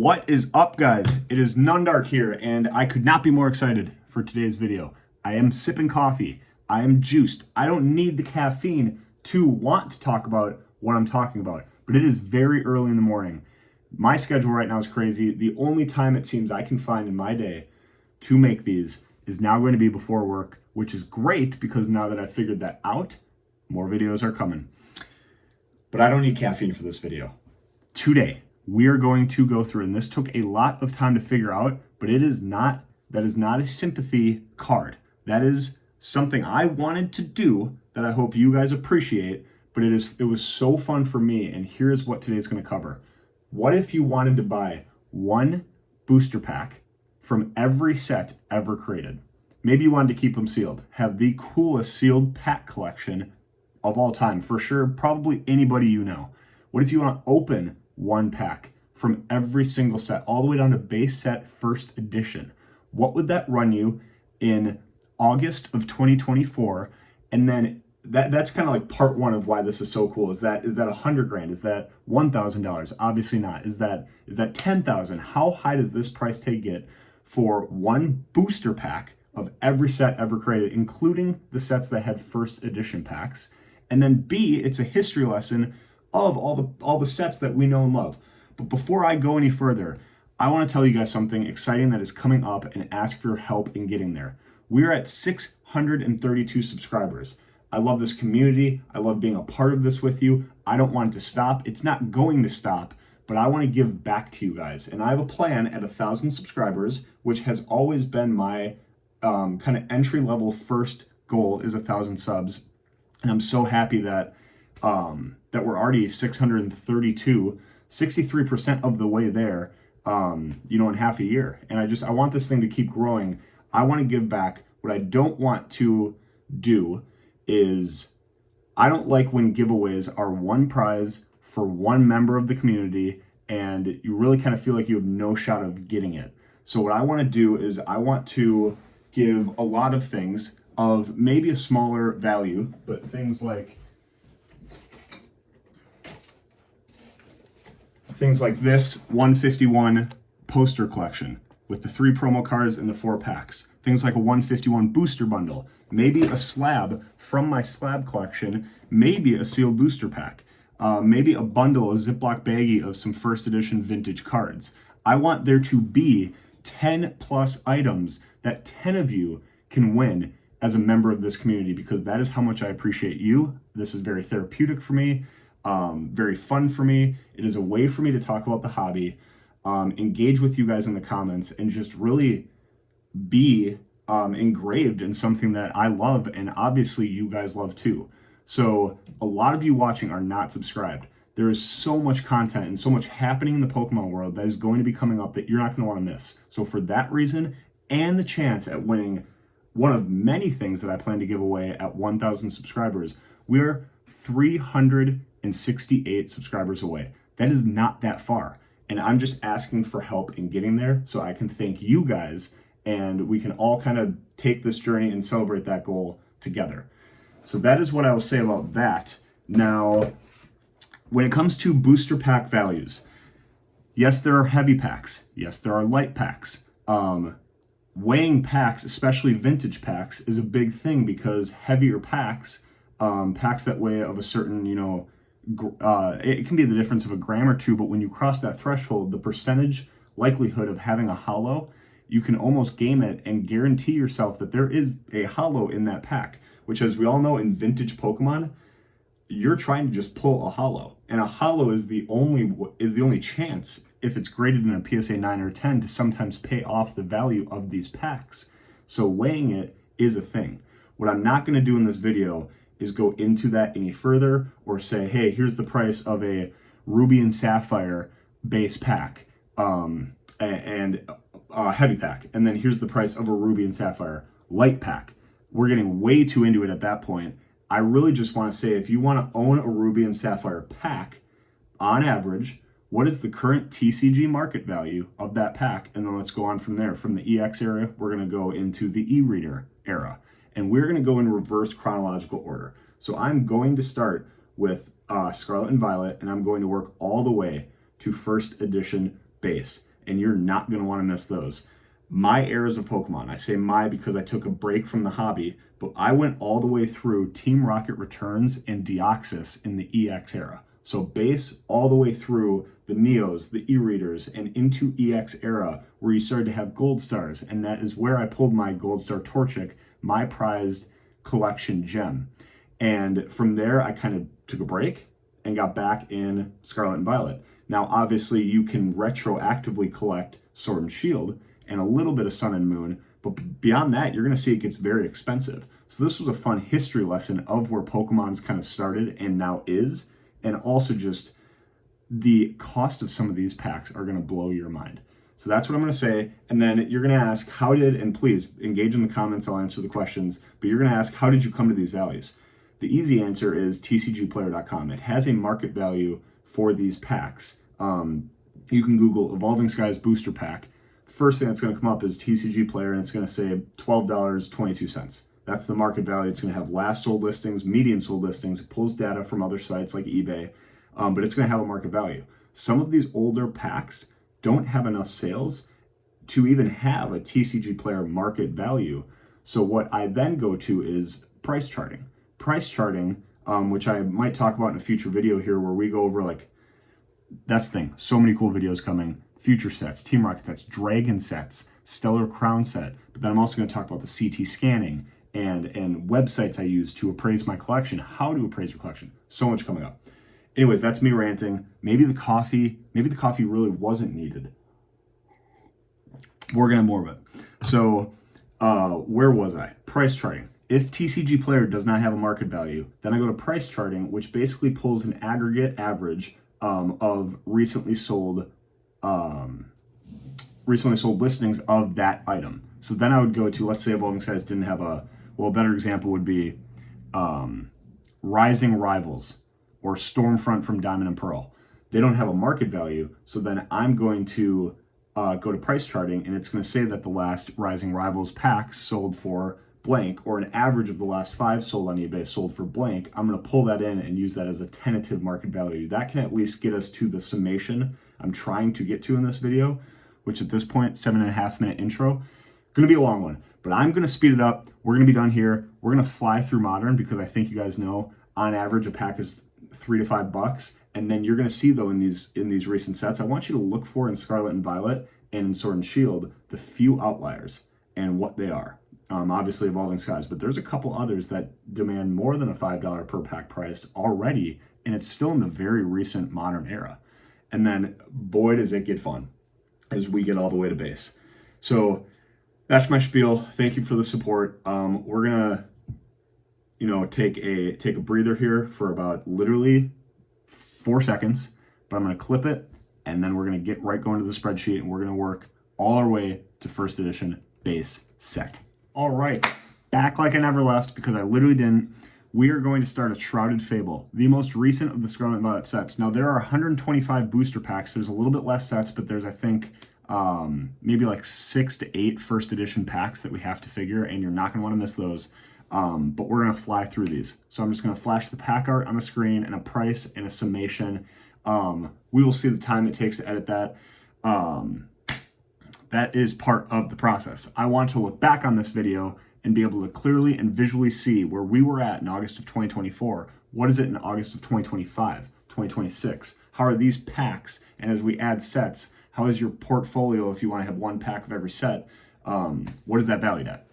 What is up, guys? It is Nundark here, and I could not be more excited for today's video. I am sipping coffee. I am juiced. I don't need the caffeine to want to talk about what I'm talking about, but it is very early in the morning. My schedule right now is crazy. The only time it seems I can find in my day to make these is now going to be before work, which is great because now that I've figured that out, more videos are coming. But I don't need caffeine for this video. Today, we are going to go through, and this took a lot of time to figure out, but that is not a sympathy card. That is something I wanted to do that I hope you guys appreciate, but it was so fun for me, and here's what today's going to cover. What if you wanted to buy one booster pack from every set ever created? Maybe you wanted to keep them sealed, have the coolest sealed pack collection of all time, for sure, probably anybody you know. What if you want to open one pack from every single set, all the way down to base set first edition? What would that run you in August of 2024? And then that's kind of like part one of why this is so cool. Is that $100,000? Is that $1,000? Obviously not. Is that $10,000? How high does this price tag get for one booster pack of every set ever created, including the sets that had first edition packs? And then B, it's a history lesson of all the sets that we know and love. But before I go any further, I want to tell you guys something exciting that is coming up and ask for your help in getting there. We're at 632 subscribers. I love this community. I love being a part of this with you. I don't want it to stop. It's not going to stop, but I want to give back to you guys. And I have a plan at 1,000 subscribers, which has always been my kind of entry level first goal is 1,000 subs. And I'm so happy that we're already 632, 63% of the way there, in half a year. And I want this thing to keep growing. I want to give back. What I don't want to do is, I don't like when giveaways are one prize for one member of the community and you really kind of feel like you have no shot of getting it. So what I want to do is I want to give a lot of things of maybe a smaller value, but things like this 151 poster collection with the 3 promo cards and the 4 packs. Things like a 151 booster bundle, maybe a slab from my slab collection, maybe a sealed booster pack, maybe a bundle, a Ziploc baggie of some first edition vintage cards. I want there to be 10 plus items that 10 of you can win as a member of this community, because that is how much I appreciate you. This is very therapeutic for me, very fun for me. It is a way for me to talk about the hobby, engage with you guys in the comments, and just really be engraved in something that I love, and obviously you guys love too. So a lot of you watching are not subscribed. There is so much content and so much happening in the Pokemon world that is going to be coming up that you're not going to want to miss. So for that reason, and the chance at winning one of many things that I plan to give away at 1,000 subscribers, we're 368 subscribers away. That is not that far. And I'm just asking for help in getting there so I can thank you guys and we can all kind of take this journey and celebrate that goal together. So that is what I will say about that. Now, when it comes to booster pack values, yes, there are heavy packs. Yes, there are light packs. Weighing packs, especially vintage packs, is a big thing because heavier packs, packs that weigh of a certain, it can be the difference of a gram or two, but when you cross that threshold, the percentage likelihood of having a hollow, you can almost game it and guarantee yourself that there is a hollow in that pack, which, as we all know, in vintage Pokemon, you're trying to just pull a hollow, and a hollow is the only chance, if it's graded in a PSA 9 or 10, to sometimes pay off the value of these packs. So weighing it is a thing. What I'm not going to do in this video is go into that any further or say, hey, here's the price of a Ruby and Sapphire base pack and a heavy pack, and then here's the price of a Ruby and Sapphire light pack. We're getting way too into it at that point. I really just want to say, if you want to own a Ruby and Sapphire pack, on average, what is the current TCG market value of that pack? And then let's go on from there. From the EX era, we're going to go into the e-reader era. And we're going to go in reverse chronological order. So I'm going to start with Scarlet and Violet, and I'm going to work all the way to first edition base. and you're not going to want to miss those. My eras of Pokemon, I say my because I took a break from the hobby, but I went all the way through Team Rocket Returns and Deoxys in the EX era. So base all the way through the Neos, the E-Readers, and into EX era, where you started to have Gold Stars, and that is where I pulled my Gold Star Torchic, my prized collection gem. And from there, I kind of took a break and got back in Scarlet and Violet. Now, obviously, you can retroactively collect Sword and Shield and a little bit of Sun and Moon, but beyond that, you're going to see it gets very expensive. So this was a fun history lesson of where Pokemon's kind of started and now is, and also just the cost of some of these packs are going to blow your mind. So that's what I'm going to say. And then you're going to ask, and please engage in the comments, I'll answer the questions, but you're going to ask, how did you come to these values? The easy answer is tcgplayer.com. It has a market value for these packs. You can Google Evolving Skies Booster Pack. First thing that's going to come up is TCG Player, and it's going to say $12.22. That's the market value. It's going to have last sold listings, median sold listings. It pulls data from other sites like eBay, but it's going to have a market value. Some of these older packs don't have enough sales to even have a TCG Player market value. So what I then go to is price charting. Price charting, which I might talk about in a future video here, where we go over, like, that's the thing. So many cool videos coming. Future sets, Team Rocket sets, Dragon sets, Stellar Crown set. But then I'm also going to talk about the CT scanning and websites I use to appraise my collection, how to appraise your collection. So much coming up. Anyways, that's me ranting. Maybe the coffee really wasn't needed. We're going to have more of it. So where was I? Price charting. If TCG Player does not have a market value, then I go to price charting, which basically pulls an aggregate average of recently sold listings of that item. So then I would go to, let's say Evolving Skies didn't have a better example would be Rising Rivals or Stormfront from Diamond and Pearl. They don't have a market value, so then I'm going to go to price charting, and it's going to say that the last Rising Rivals pack sold for blank, or an average of the last 5 sold on eBay sold for blank. I'm going to pull that in and use that as a tentative market value. That can at least get us to the summation I'm trying to get to in this video, which at this point, 7.5 minute intro. Going to be a long one, but I'm going to speed it up. We're going to be done here. We're going to fly through Modern because I think you guys know, on average, a pack is $3 to $5. And then you're going to see, though, in these recent sets, I want you to look for in Scarlet and Violet and in Sword and Shield the few outliers and what they are. Obviously Evolving Skies, but there's a couple others that demand more than a $5 per pack price already, and it's still in the very recent Modern era. And then, boy, does it get fun as we get all the way to base. So that's my spiel. Thank you for the support. We're gonna, take a breather here for about literally 4 seconds, but I'm gonna clip it, and then we're gonna get right going to the spreadsheet, and we're gonna work all our way to first edition base set. All right, back like I never left, because I literally didn't. We are going to start a Shrouded Fable, the most recent of the Scarlet and Violet sets. Now, there are 125 booster packs. There's a little bit less sets, but there's, I think, maybe like 6 to 8 first edition packs that we have to figure, and you're not going to want to miss those. But we're going to fly through these. So I'm just going to flash the pack art on the screen and a price and a summation. We will see the time it takes to edit that. That is part of the process. I want to look back on this video and be able to clearly and visually see where we were at in August of 2024. What is it in August of 2025, 2026? How are these packs? And as we add sets, how is your portfolio if you want to have one pack of every set? What is that valued at?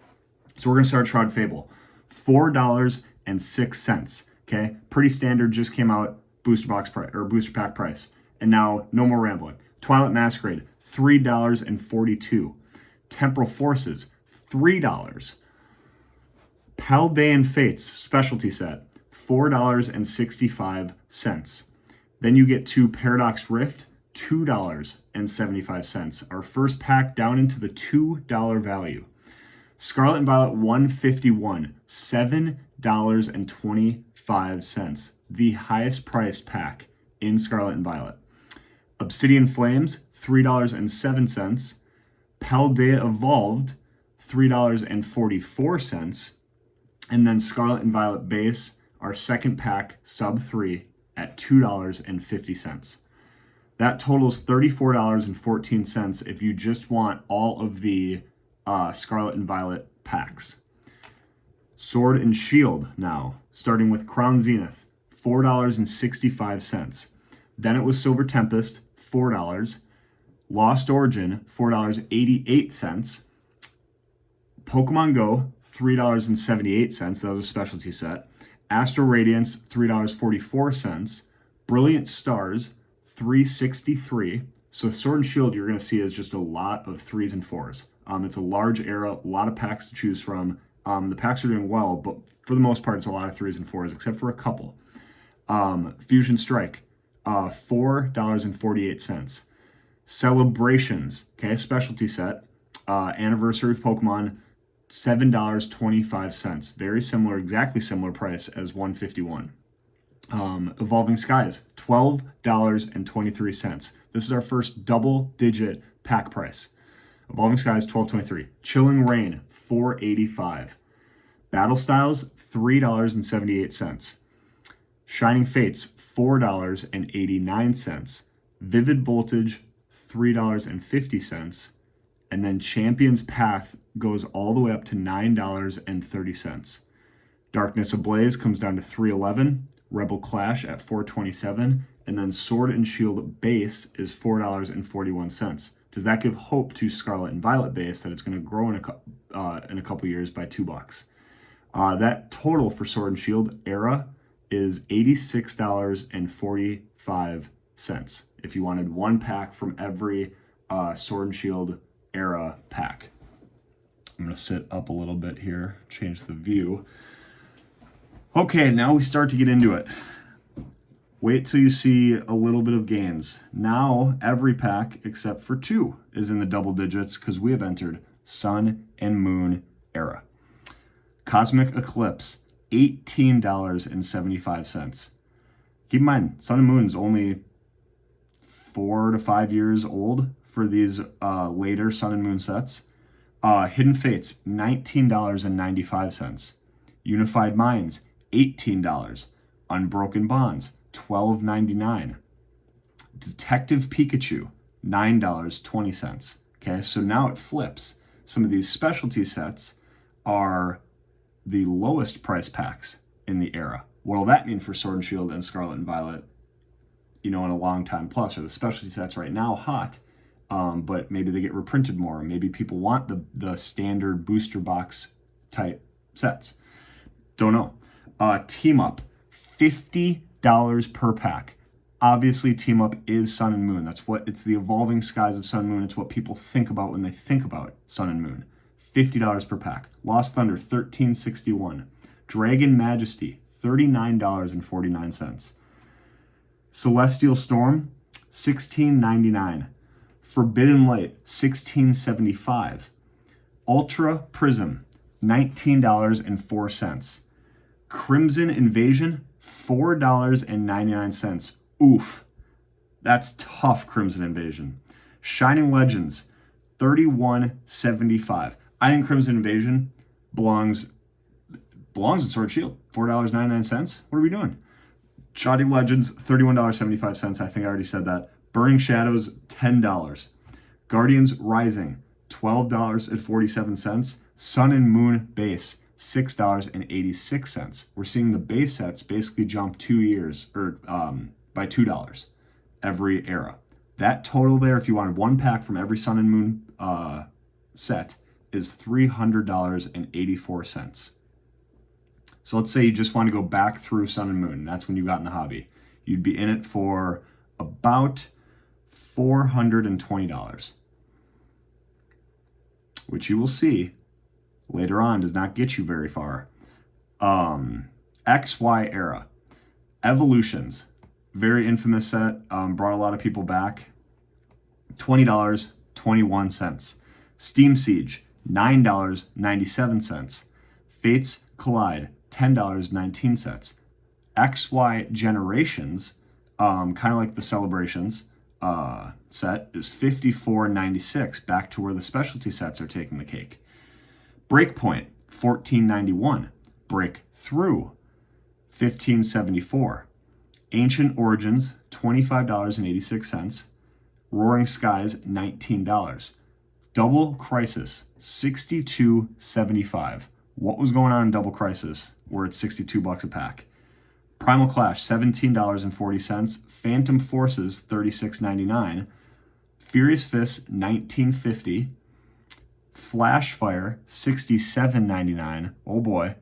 So we're going to start Shrouded Fable. $4.06. Okay, pretty standard. Just came out. Booster box price or booster pack price. And now, no more rambling. Twilight Masquerade, $3.42. Temporal Forces, $3. Paldean Fates specialty set, $4.65. Then you get to Paradox Rift, $2.75. Our first pack down into the $2 value. Scarlet and Violet 151, $7.25. The highest priced pack in Scarlet and Violet. Obsidian Flames, $3.07. Paldea Evolved, $3.44. And then Scarlet and Violet Base, our second pack, sub 3, at $2.50. That totals $34.14 if you just want all of the Scarlet and Violet packs. Sword and Shield now, starting with Crown Zenith, $4.65. Then it was Silver Tempest, $4. Lost Origin, $4.88. Pokemon Go, $3.78. That was a specialty set. Astral Radiance, $3.44. Brilliant Stars, $3.63. So Sword and Shield, you're going to see is just a lot of 3s and 4s. It's a large era, a lot of packs to choose from. The packs are doing well, but for the most part, it's a lot of 3s and 4s, except for a couple. Fusion Strike, $4.48. Celebrations, okay, specialty set. Anniversary of Pokemon, $7.25. Very similar, exactly similar price as 151. Evolving Skies, $12.23. This is our first double-digit pack price. Evolving Skies, $12.23. Chilling Reign, $4.85. Battle Styles, $3.78. Shining Fates, $4.89. Vivid Voltage, $3.50. And then Champion's Path goes all the way up to $9.30. Darkness Ablaze comes down to $3.11. Rebel Clash at $4.27. And then Sword and Shield base is $4.41. Does that give hope to Scarlet and Violet base that it's going to grow in a couple years by $2? That total for Sword and Shield era is $86.45 if you wanted one pack from every Sword and Shield era pack. I'm going to sit up a little bit here, change the view. Okay, now we start to get into it. Wait till you see a little bit of gains. Now, every pack except for 2 is in the double digits because we have entered Sun and Moon era. Cosmic Eclipse, $18.75. Keep in mind, Sun and Moon is only 4 to 5 years old for these later Sun and Moon sets. Hidden Fates, $19.95. Unified Minds, $18. Unbroken Bonds, $12.99. Detective Pikachu, $9.20. Okay, so now it flips. Some of these specialty sets are the lowest price packs in the era. What will that mean for Sword and Shield and Scarlet and Violet, in a long time plus? Are the specialty sets right now hot, but maybe they get reprinted more? Maybe people want the standard booster box type sets. Don't know. Team Up, $50 per pack. Obviously, Team Up is Sun and Moon. It's the evolving skies of Sun and Moon. It's what people think about when they think about Sun and Moon. $50 per pack. Lost Thunder, $13.61. Dragon Majesty, $39.49. Celestial Storm, $16.99. Forbidden Light, $16.75. Ultra Prism, $19.04. Crimson Invasion, $4.99. Oof. That's tough, Crimson Invasion. Shining Legends, $31.75. I think Crimson Invasion belongs in Sword Shield. $4.99. What are we doing? Shining Legends, $31.75. I think I already said that. Burning Shadows, $10. Guardians Rising, $12.47. Sun and Moon base, $6.86. We're seeing the base sets basically jump 2 years, or by $2 every era. That total there, if you wanted one pack from every Sun and Moon set, is $300.84. So let's say you just want to go back through Sun and Moon. That's when you got in the hobby. You'd be in it for about $420, which you will see later on does not get you very far. XY era. Evolutions. Very infamous set. Brought a lot of people back. $20.21. Steam Siege, $9.97. Fates Collide, $10.19. XY Generations, kind of like the Celebrations set, is $54.96, back to where the specialty sets are taking the cake. Breakpoint, $14.91. Breakthrough, $15.74. Ancient Origins, $25.86. Roaring Skies, $19. Double Crisis, $62.75. What was going on in Double Crisis where it's $62 a pack? Primal Clash, $17.40. Phantom Forces, $36.99. Furious Fists, $19.50. Flash Fire, $67.99. Oh boy.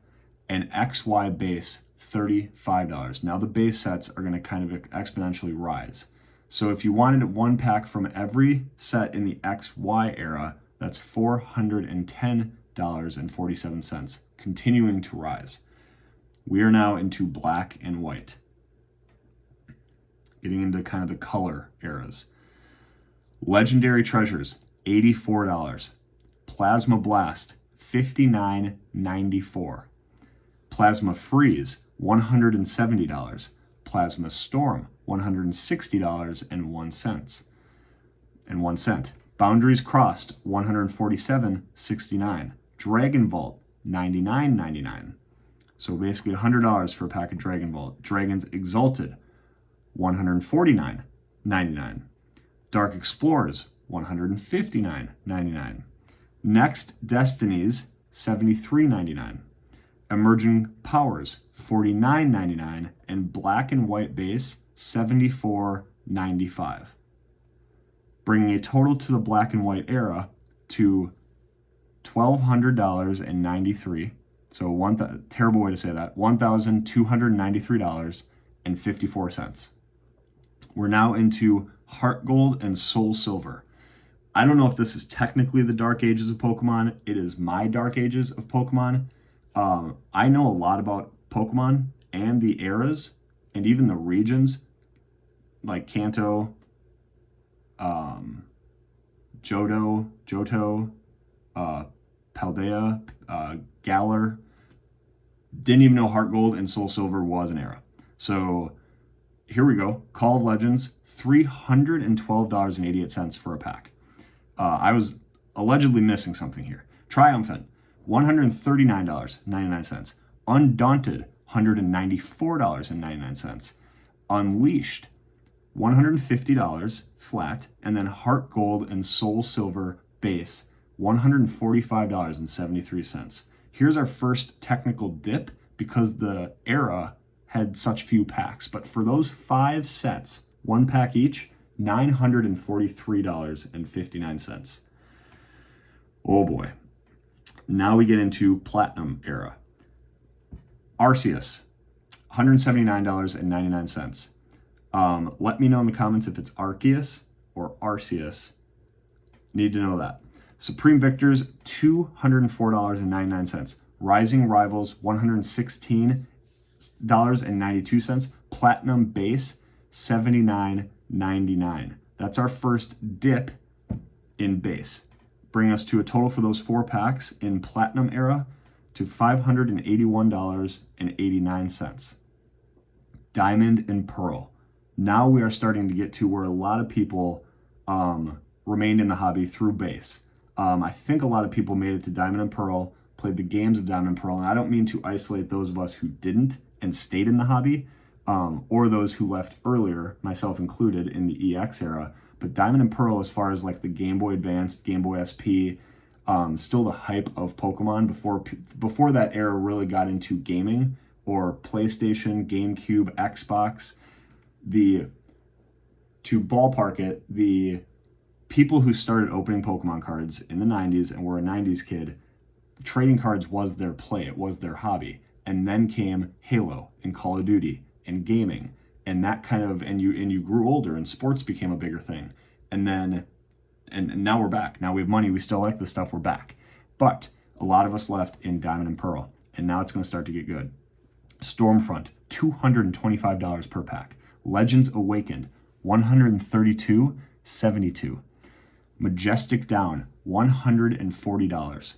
And XY Base, $35. Now the base sets are going to kind of exponentially rise. So if you wanted one pack from every set in the XY era, that's $410.47, continuing to rise. We are now into black and white, getting into kind of the color eras. Legendary Treasures, $84. Plasma Blast, $59.94. Plasma Freeze, $170. Plasma Storm, $160.01. Boundaries Crossed, $147.69. Dragon Vault, $99.99. So basically $100 for a pack of Dragon Vault. Dragons Exalted, $149.99. Dark Explorers, $159.99. Next Destinies, $73.99. Emerging Powers, $49.99. And Black and White Base, $74.95. Bringing a total to the black and white era to $1,200.93. So terrible way to say that. $1,293.54. We're now into Heart Gold and Soul Silver. I don't know if this is technically the Dark Ages of Pokemon. It is my Dark Ages of Pokemon. I know a lot about Pokemon and the eras and even the regions like Kanto, Johto, Paldea, Galar. Didn't even know Heart Gold and Soul Silver was an era. So here we go. Call of Legends, $312.88 for a pack. I was allegedly missing something here. Triumphant, $139.99. Undaunted, $194.99. Unleashed, $150 flat. And then Heart Gold and Soul Silver base, $145.73. Here's our first technical dip because the era had such few packs. But for those 5 sets, 1 pack each, $943.59. Oh boy. Now we get into Platinum era. Arceus, $179.99. Let me know in the comments if it's Arceus or Arceus. Need to know that. Supreme Victors, $204.99. Rising Rivals, $116.92. Platinum Base, $79.99. That's our first dip in base. Bring us to a total for those 4 packs in Platinum era to $581.89. Diamond and Pearl. Now we are starting to get to where a lot of people remained in the hobby through base. I think a lot of people made it to Diamond and Pearl, played the games of Diamond and Pearl, and I don't mean to isolate those of us who didn't and stayed in the hobby, or those who left earlier, myself included, in the EX era. But Diamond and Pearl, as far as like the Game Boy Advance, Game Boy SP, still the hype of Pokemon before that era really got into gaming or PlayStation, GameCube, Xbox. To ballpark it, the people who started opening Pokemon cards in the 90s and were a 90s kid, trading cards was their play, it was their hobby. And then came Halo and Call of Duty and gaming, and that kind of, and you grew older and sports became a bigger thing. And then and now we're back. Now we have money, we still like this stuff, we're back. But a lot of us left in Diamond and Pearl, and now it's going to start to get good. Stormfront, $225 per pack. Legends Awakened, $132.72. Majestic Down, $140.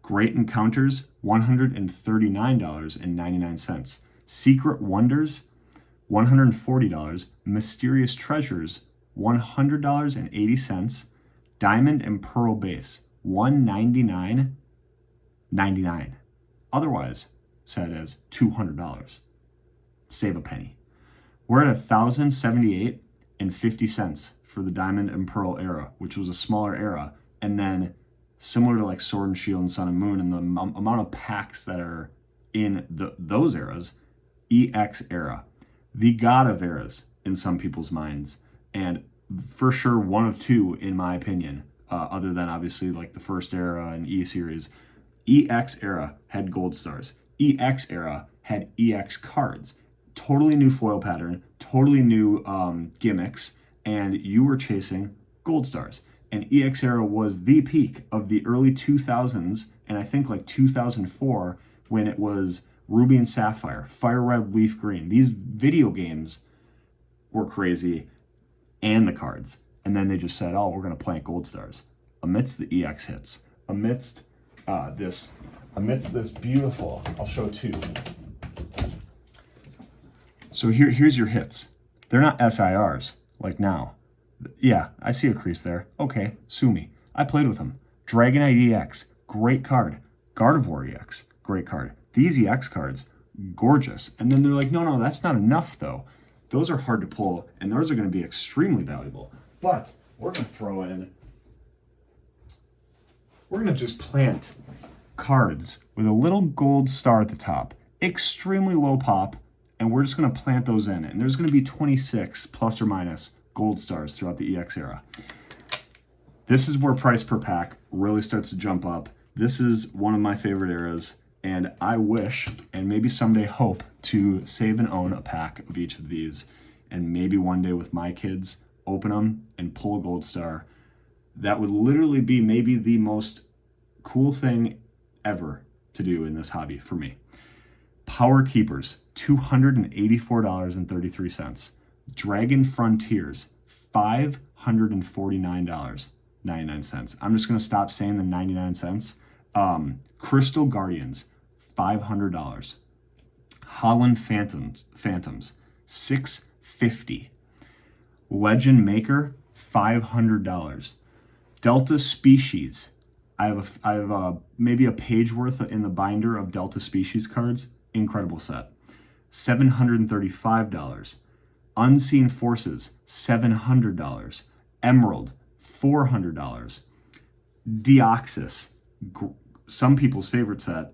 Great Encounters, $139.99. Secret Wonders, $140. Mysterious Treasures, $100.80. Diamond and Pearl Base, $199.99. Otherwise said as $200. Save a penny. We're at $1,078.50 for the Diamond and Pearl era, which was a smaller era. And then similar to like Sword and Shield and Sun and Moon and the amount of packs that are in those eras, EX era, the god of eras in some people's minds. And for sure one of two in my opinion, other than obviously like the first era and E series. EX era had gold stars. EX era had EX cards. Totally new foil pattern, totally new gimmicks, and you were chasing gold stars. And EX era was the peak of the early 2000s, and I think like 2004, when it was Ruby and Sapphire, Fire Red, Leaf Green. These video games were crazy, and the cards. And then they just said, oh, we're going to plant gold stars amidst the EX hits, amidst this beautiful, I'll show two. So here's your hits. They're not SIRs like now. Yeah, I see a crease there. Okay, sue me. I played with them. Dragonite EX, great card. Gardevoir EX, great card. These EX cards, gorgeous. And then they're like, no, that's not enough though. Those are hard to pull, and those are going to be extremely valuable. But we're going to throw in, we're going to just plant cards with a little gold star at the top, extremely low pop, and we're just going to plant those in. And there's going to be 26 plus or minus gold stars throughout the EX era. This is where price per pack really starts to jump up. This is one of my favorite eras, and I wish, and maybe someday hope, to save and own a pack of each of these, and maybe one day with my kids, open them and pull a gold star. That would literally be maybe the most cool thing ever to do in this hobby for me. Power Keepers, $284.33. Dragon Frontiers, $549.99. I'm just going to stop saying the 99 cents. Crystal Guardians, $500. Holland Phantoms, $650. Legend Maker, $500. Delta Species, I have maybe a page worth in the binder of Delta Species cards. Incredible set. $735. Unseen Forces, $700. Emerald, $400. Deoxys, some people's favorite set,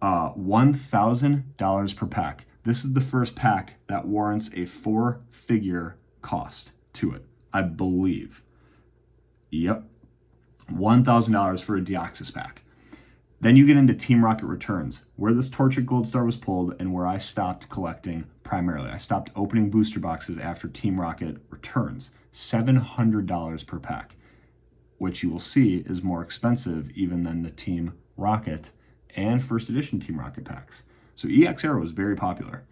$1,000 per pack. This is the first pack that warrants a 4-figure cost to it, I believe. Yep, $1,000 for a Deoxys pack. Then you get into Team Rocket Returns, where this Torchic Gold Star was pulled and where I stopped collecting primarily. I stopped opening booster boxes after Team Rocket Returns. $700 per pack, which you will see is more expensive even than the Team Rocket and first edition Team Rocket packs. So EX era was very popular.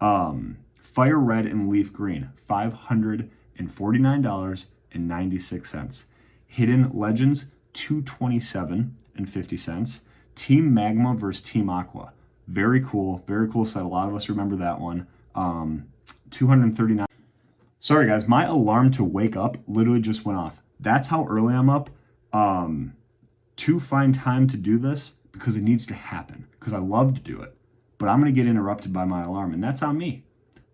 Fire Red and Leaf Green, $549.96. Hidden Legends, $227.50. Team Magma versus Team Aqua. Very cool set. A lot of us remember that one. $239. Sorry guys, my alarm to wake up literally just went off. That's how early I'm up. To find time to do this because it needs to happen, because I love to do it, but I'm going to get interrupted by my alarm, and that's on me.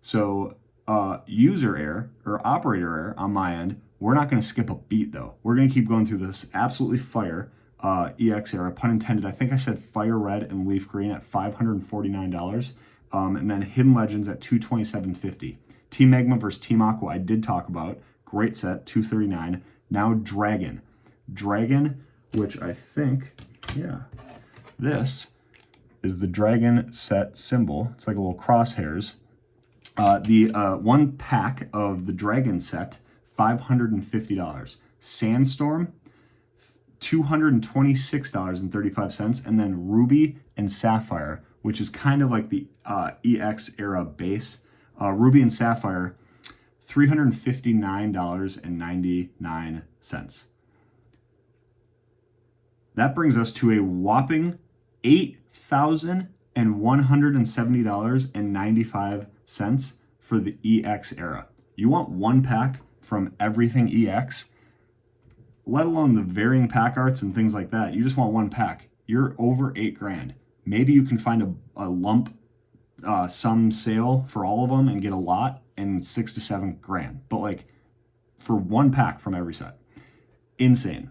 So user error or operator error on my end. We're not going to skip a beat though. We're going to keep going through this absolutely fire EX era, pun intended. I think I said Fire Red and Leaf Green at $549, and then Hidden Legends at $227.50. Team Magma versus Team Aqua, I did talk about. Great set, $239. Now Dragon, which I think, yeah, this is the Dragon set symbol. It's like a little crosshairs. The one pack of the Dragon set, $550. Sandstorm, $226.35, and then Ruby and Sapphire, which is kind of like the EX era base. Ruby and Sapphire, $359.99. That brings us to a whopping $8,170.95 for the EX era. You want one pack from everything EX, let alone the varying pack arts and things like that. You just want one pack. You're over $8,000. Maybe you can find a lump sum sale for all of them and get a lot. and $6 to $7 grand. But like for one pack from every set. Insane.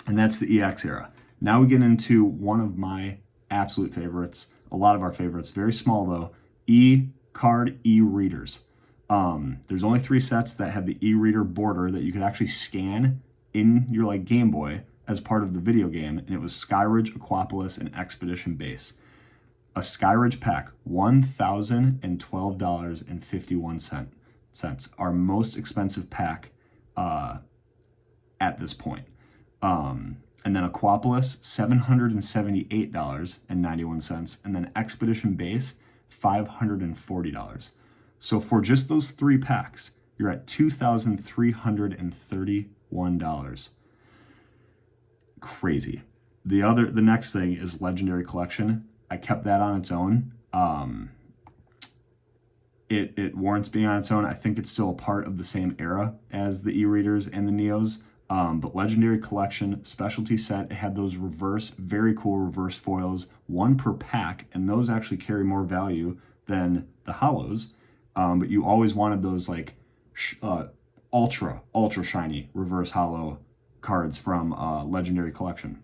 And that's the EX era. Now we get into one of my absolute favorites, a lot of our favorites, very small though, e-card e-readers. There's only 3 sets that have the e-reader border that you could actually scan in your like Game Boy as part of the video game, and it was Skyridge, Aquapolis, and Expedition Base. A Skyridge pack, $1,012.51. Our most expensive pack at this point. And then Aquapolis, $778.91. And then Expedition Base, $540. So for just those 3 packs, you're at $2,331. Crazy. The next thing is Legendary Collection. I kept that on its own. It warrants being on its own. I think it's still a part of the same era as the e-readers and the Neos. But Legendary Collection specialty set, it had those very cool reverse foils, 1 per pack, and those actually carry more value than the hollows. But you always wanted those like ultra shiny reverse hollow cards from Legendary Collection.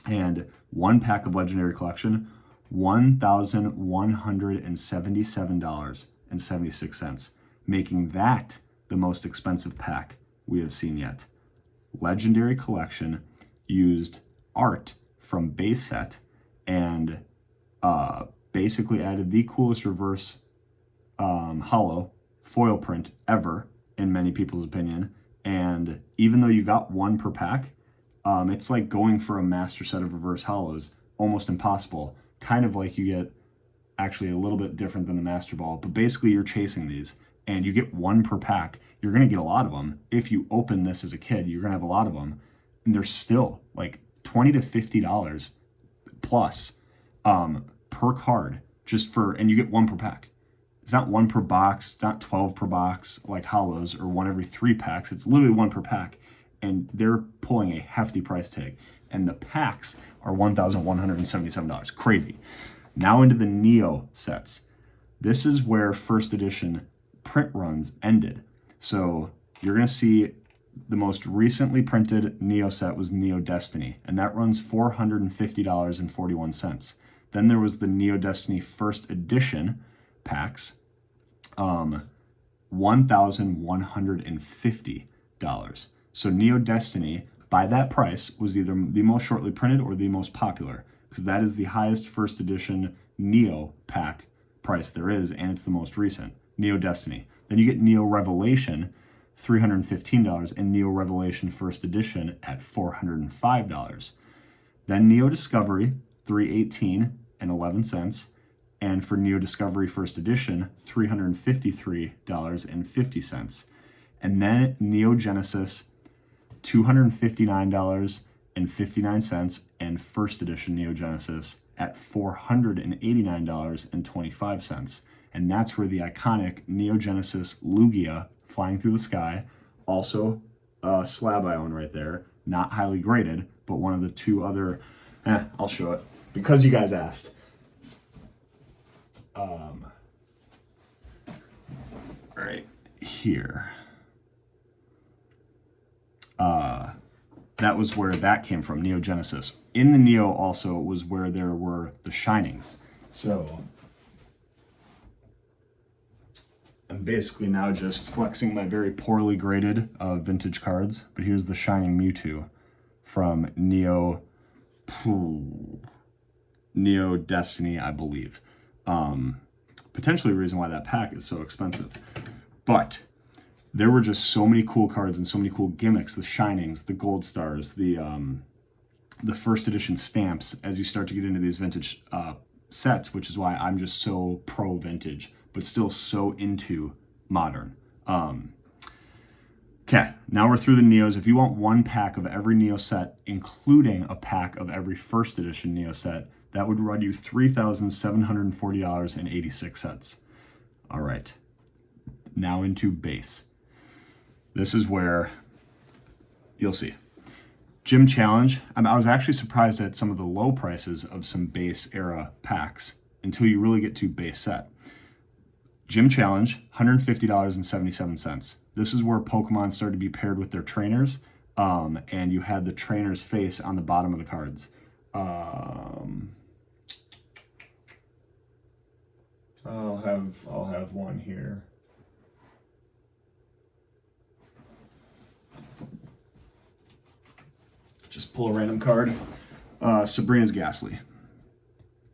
And 1 pack of Legendary Collection, $1,177.76, making that the most expensive pack we have seen yet. Legendary Collection used art from base set and basically added the coolest reverse hollow foil print ever, in many people's opinion. And even though you got 1 per pack, it's like going for a master set of reverse hollows, almost impossible. Kind of like you get actually a little bit different than the Master Ball, but basically you're chasing these and you get 1 per pack. You're going to get a lot of them. If you open this as a kid, you're going to have a lot of them. And they're still like $20 to $50 plus per card, and you get 1 per pack. It's not 1 per box, it's not 12 per box like hollows, or 1 every 3 packs. It's literally 1 per pack. And they're pulling a hefty price tag. And the packs are $1,177. Crazy. Now into the Neo sets. This is where first edition print runs ended. So you're going to see the most recently printed Neo set was Neo Destiny, and that runs $450.41. Then there was the Neo Destiny first edition packs, $1,150. So Neo Destiny, by that price, was either the most shortly printed or the most popular, because that is the highest first edition Neo pack price there is, and it's the most recent, Neo Destiny. Then you get Neo Revelation, $315, and Neo Revelation first edition at $405. Then Neo Discovery, $318.11, and for Neo Discovery first edition, $353.50. And then Neo Genesis, $259.59, and first edition Neo Genesis at $489.25. And that's where the iconic Neo Genesis Lugia flying through the sky, also a slab I own right there, not highly graded, but one of the 2 other, I'll show it because you guys asked. Right here. That was where that came from, Neo Genesis. In the Neo also was where there were the Shinings. So I'm basically now just flexing my very poorly graded vintage cards, but here's the Shining Mewtwo from Neo Destiny, I believe. Potentially a reason why that pack is so expensive. But there were just so many cool cards and so many cool gimmicks, the Shinings, the Gold Stars, the first edition stamps, as you start to get into these vintage sets, which is why I'm just so pro vintage, but still so into modern. Okay, now we're through the Neos. If you want 1 pack of every Neo set, including a pack of every first edition Neo set, that would run you $3,740.86. All right, now into base. This is where you'll see. Gym Challenge. I was actually surprised at some of the low prices of some base era packs until you really get to base set. Gym Challenge, $150.77. This is where Pokemon started to be paired with their trainers, and you had the trainer's face on the bottom of the cards. I'll have one here. Just pull a random card. Sabrina's Ghastly.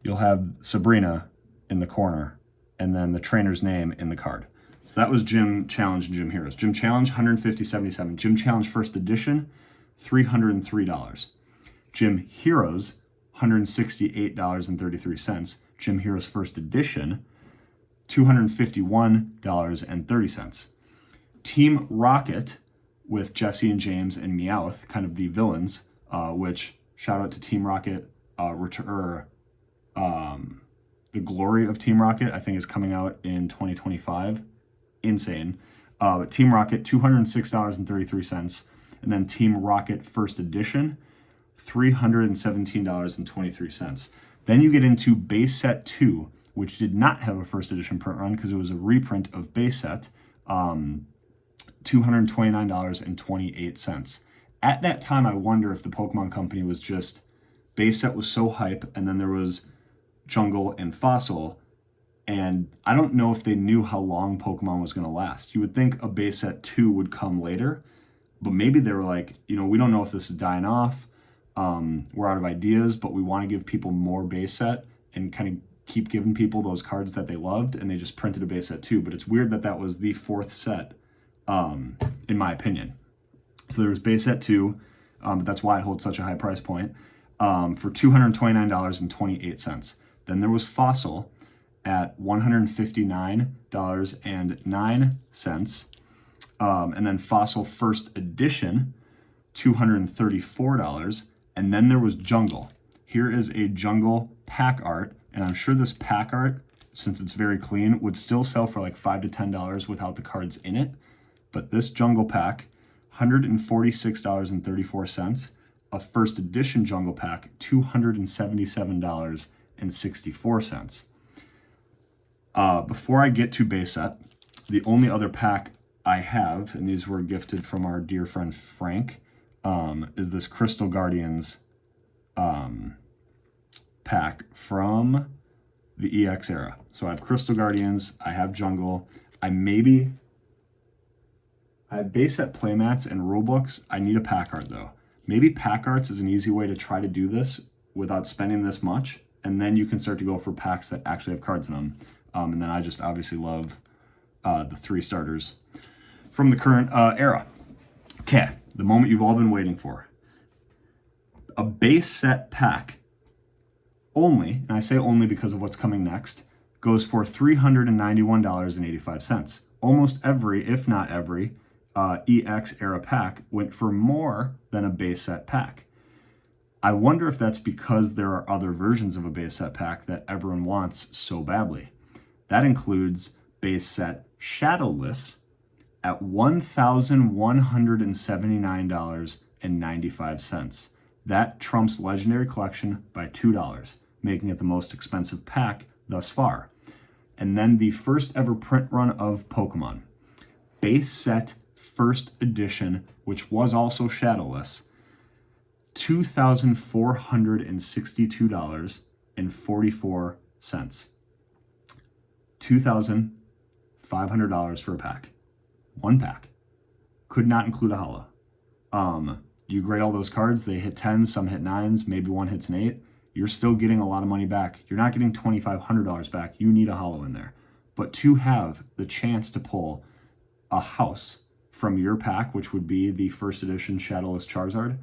You'll have Sabrina in the corner, and then the trainer's name in the card. So that was Gym Challenge and Gym Heroes. Gym Challenge, $150.77. Gym Challenge First Edition, $303. Gym Heroes, $168.33. Gym Heroes First Edition, $251.30. Team Rocket with Jesse and James and Meowth, kind of the villains, which shout out to Team Rocket, the Glory of Team Rocket, I think, is coming out in 2025. Insane. Team Rocket, $206.33. And then Team Rocket First Edition, $317.23. Then you get into Base Set 2, which did not have a first edition print run because it was a reprint of Base Set, $229.28. At that time, I wonder if the Pokemon Company was just, Base Set was so hype, and then there was Jungle and Fossil, and I don't know if they knew how long Pokemon was going to last. You would think a Base Set 2 would come later, but maybe they were like, we don't know if this is dying off, we're out of ideas, but we want to give people more Base Set and kind of keep giving people those cards that they loved, and they just printed a Base Set 2. But it's weird that that was the fourth set, in my opinion. So there was Base Set 2, but that's why it holds such a high price point, for $229.28. Then there was Fossil at $159.09. And then Fossil First Edition, $234. And then there was Jungle. Here is a Jungle pack art, and I'm sure this pack art, since it's very clean, would still sell for like $5 to $10 without the cards in it. But this Jungle pack, $146.34. A first edition Jungle pack, $277.64. Before I get to base set, the only other pack I have, and these were gifted from our dear friend Frank, is this Crystal Guardians pack from the EX era. So I have Crystal Guardians, I have Jungle, I have base set playmats and rulebooks. I need a pack art though. Maybe pack arts is an easy way to try to do this without spending this much, and then you can start to go for packs that actually have cards in them. And then I just obviously love the 3 starters from the current era. Okay, the moment you've all been waiting for. A base set pack only, and I say only because of what's coming next, goes for $391.85. Almost every, if not every, EX era pack went for more than a base set pack. I wonder if that's because there are other versions of a base set pack that everyone wants so badly. That includes base set Shadowless at $1,179.95. That trumps Legendary Collection by $2, making it the most expensive pack thus far. And then the first ever print run of Pokemon. Base set First Edition, which was also Shadowless, $2,462.44. $2,500 for a pack. One pack. Could not include a holo. You grade all those cards, they hit 10s, some hit 9s, maybe one hits an 8. You're still getting a lot of money back. You're not getting $2,500 back. You need a holo in there. But to have the chance to pull a house from your pack, which would be the first edition Shadowless Charizard,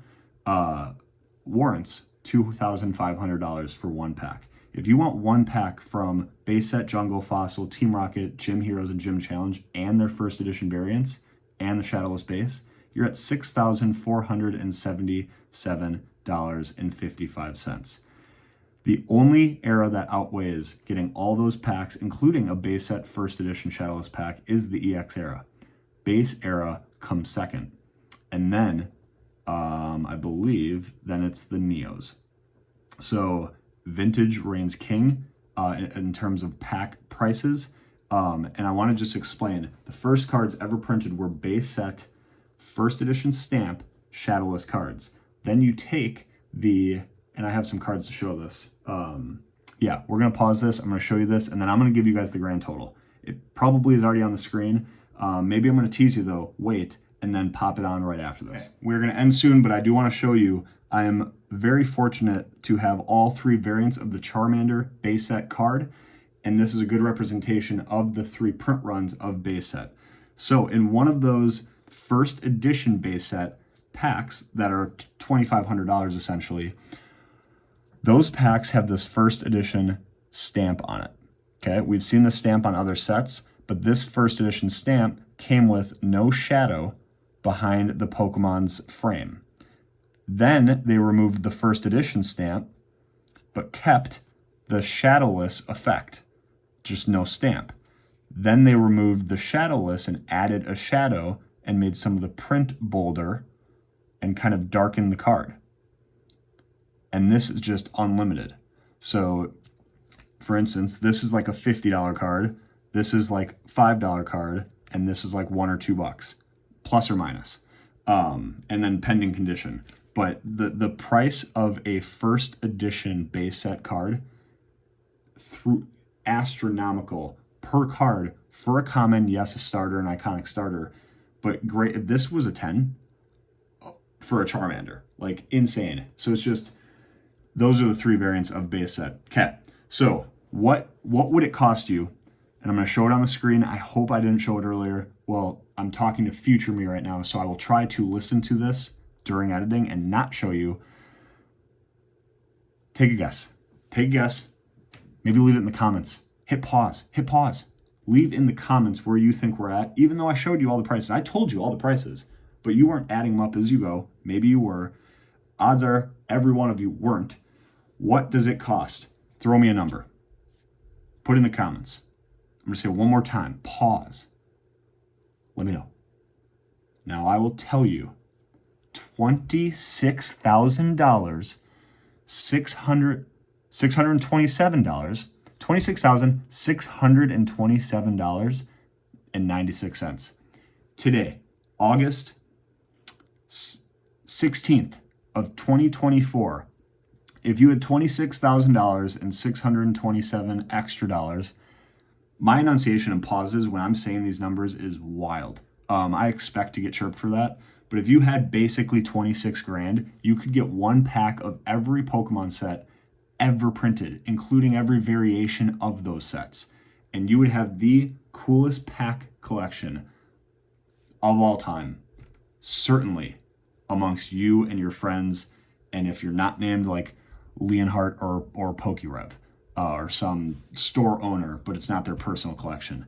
warrants $2,500 for one pack. If you want one pack from Base Set, Jungle, Fossil, Team Rocket, Gym Heroes, and Gym Challenge, and their first edition variants, and the Shadowless base, you're at $6,477.55. The only era that outweighs getting all those packs, including a Base Set first edition Shadowless pack, is the EX era. Base era comes second. And then, I believe, then it's the Neos. So Vintage reigns king in terms of pack prices. And I want to just explain, the first cards ever printed were base set, first edition stamp, shadowless cards. Then you take and I have some cards to show this. Yeah, we're going to pause this. I'm going to show you this, and then I'm going to give you guys the grand total. It probably is already on the screen. Maybe I'm going to tease you though, wait, and then pop it on right after this. Okay. We're going to end soon, but I do want to show you, I am very fortunate to have all 3 variants of the Charmander base set card, and this is a good representation of the 3 print runs of base set. So in one of those first edition base set packs that are $2,500 essentially, those packs have this first edition stamp on it. Okay, we've seen the stamp on other sets, but this first edition stamp came with no shadow behind the Pokemon's frame. Then they removed the first edition stamp, but kept the shadowless effect, just no stamp. Then they removed the shadowless and added a shadow and made some of the print bolder and kind of darkened the card. And this is just unlimited. So for instance, this is like a $50 card, this is like $5 card, and this is like $1 or $2, plus or minus. And then pending condition. But the price of a first edition base set card, through astronomical per card for a common, yes, a starter, an iconic starter, but great. If this was a 10 for a Charmander, like insane. So it's just, those are the 3 variants of base set. Okay, so what would it cost you? And I'm going to show it on the screen. I hope I didn't show it earlier. Well, I'm talking to future me right now, so I will try to listen to this during editing and not show you. Take a guess. Take a guess. Maybe leave it in the comments. Hit pause. Hit pause. Leave in the comments where you think we're at, even though I showed you all the prices. I told you all the prices, but you weren't adding them up as you go. Maybe you were. Odds are every one of you weren't. What does it cost? Throw me a number. Put it in the comments. I'm going to say it one more time. Pause. Let me know. Now I will tell you, $26,000, $627, $26,627.96. Today, August 16th of 2024, if you had $26,000 and 627 extra dollars, my enunciation and pauses when I'm saying these numbers is wild. I expect to get chirped for that. But if you had basically 26 grand, you could get 1 pack of every Pokemon set ever printed, including every variation of those sets. And you would have the coolest pack collection of all time, certainly amongst you and your friends. And if you're not named like Leonhardt or PokeRev, or some store owner, but it's not their personal collection.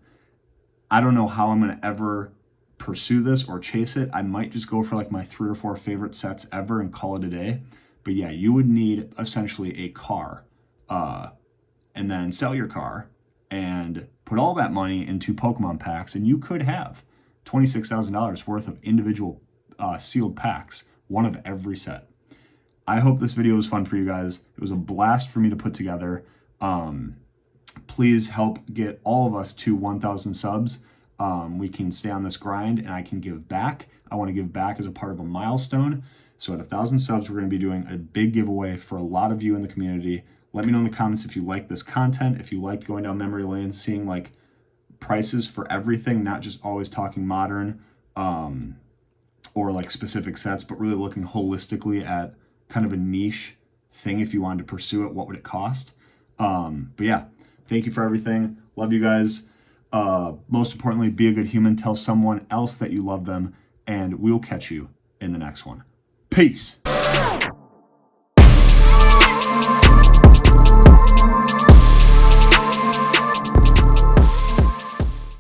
I don't know how I'm going to ever pursue this or chase it. I might just go for like my 3 or 4 favorite sets ever and call it a day. But yeah, you would need essentially a car, and then sell your car and put all that money into Pokemon packs, and you could have $26,000 worth of individual sealed packs, one of every set. I hope this video was fun for you guys. It was a blast for me to put together. Please help get all of us to 1,000 subs. We can stay on this grind and I can give back. I want to give back as a part of a milestone. So at 1,000 subs, we're going to be doing a big giveaway for a lot of you in the community. Let me know in the comments if you like this content, if you liked going down memory lane, seeing like prices for everything, not just always talking modern, or like specific sets, but really looking holistically at kind of a niche thing. If you wanted to pursue it, what would it cost? But yeah, thank you for everything. Love you guys. Most importantly, be a good human. Tell someone else that you love them, and we'll catch you in the next one. Peace.